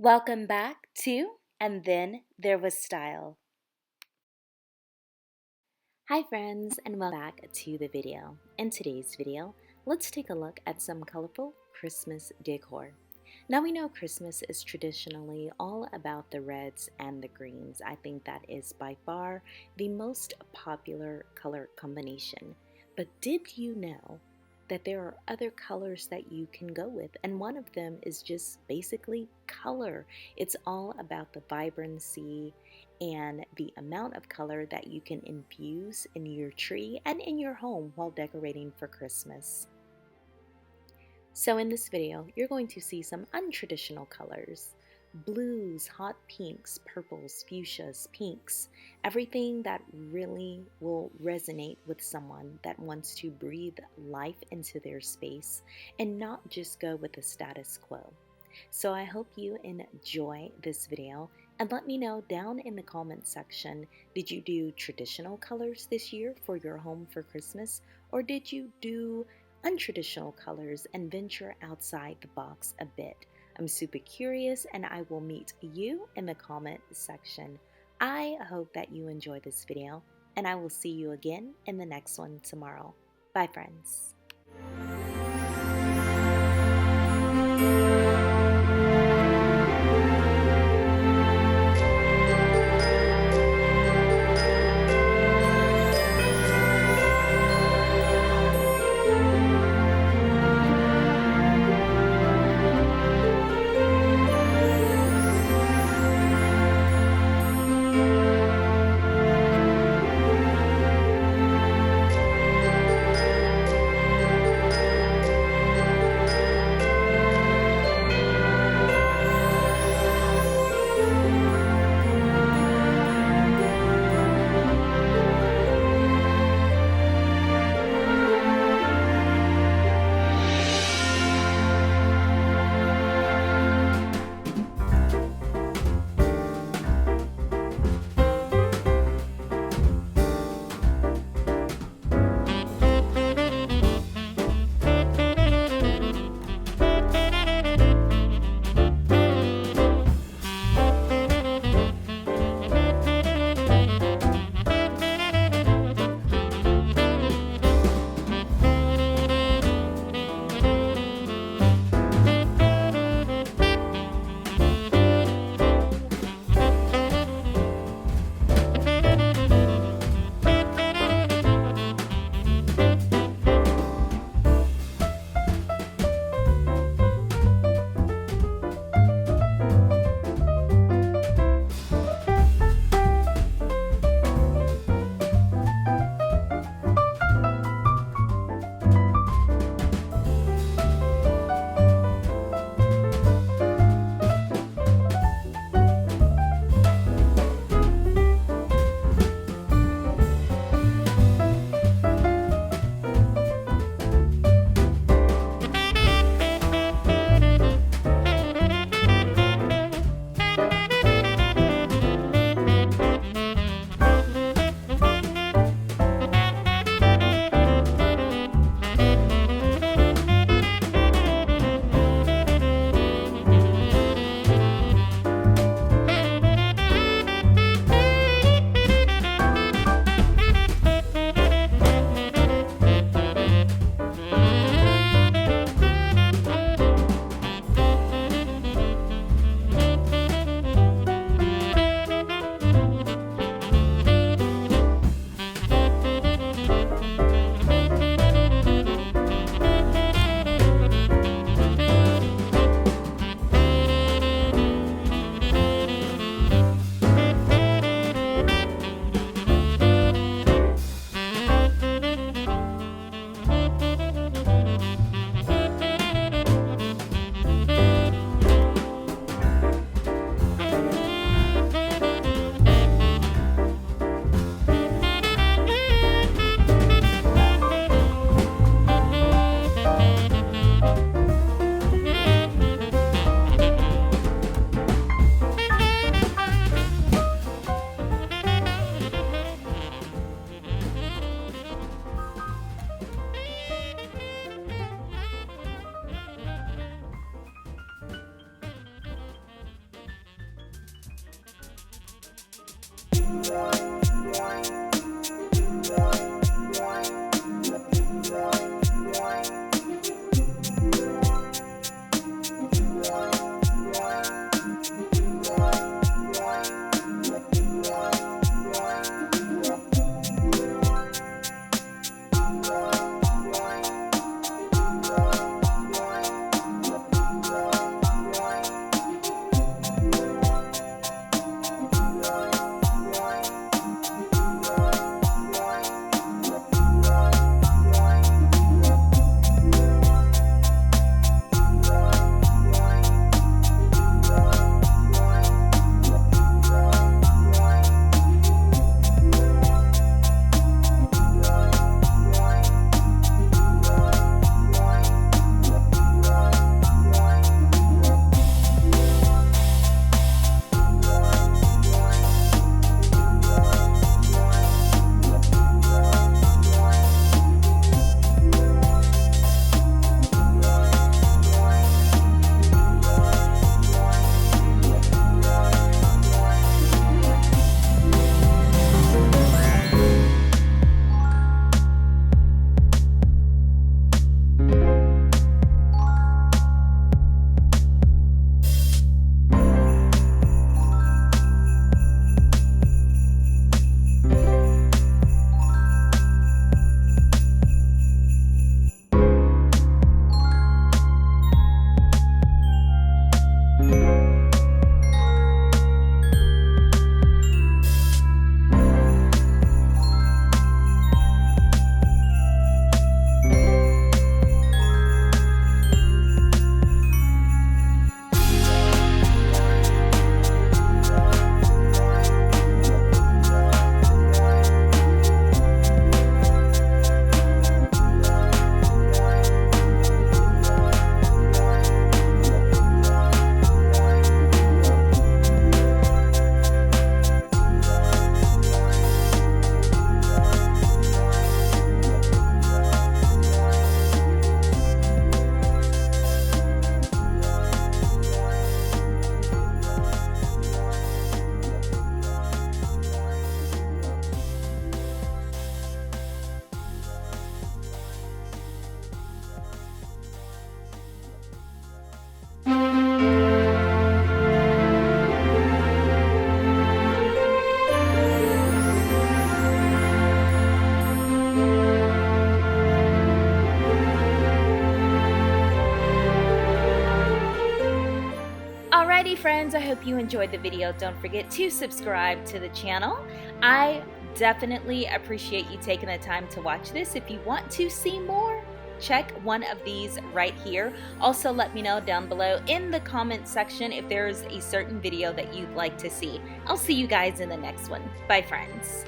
Welcome back to And Then There Was Style. Hi friends, and welcome back to the video. In today's video, let's take a look at some colorful Christmas decor. Now we know Christmas is traditionally all about the reds and the greens. I think that is by far the most popular color combination. But did you know that there are other colors that you can go with, and one of them is just basically color. It's all about the vibrancy and the amount of color that you can infuse in your tree and in your home while decorating for Christmas. So in this video, you're going to see some untraditional colors. Blues, hot pinks, purples, fuchsias, pinks, everything that really will resonate with someone that wants to breathe life into their space and not just go with the status quo. So I hope you enjoy this video and let me know down in the comment section, did you do traditional colors this year for your home for Christmas, or did you do untraditional colors and venture outside the box a bit? I'm super curious, and I will meet you in the comment section. I hope that you enjoy this video, and I will see you again in the next one tomorrow. Bye, friends. friends, I hope you enjoyed the video. Don't forget to subscribe to the channel. I definitely appreciate you taking the time to watch this. If you want to see more, check one of these right here. Also, let me know down below in the comment section if there's a certain video that you'd like to see. I'll see you guys in the next one. Bye, friends.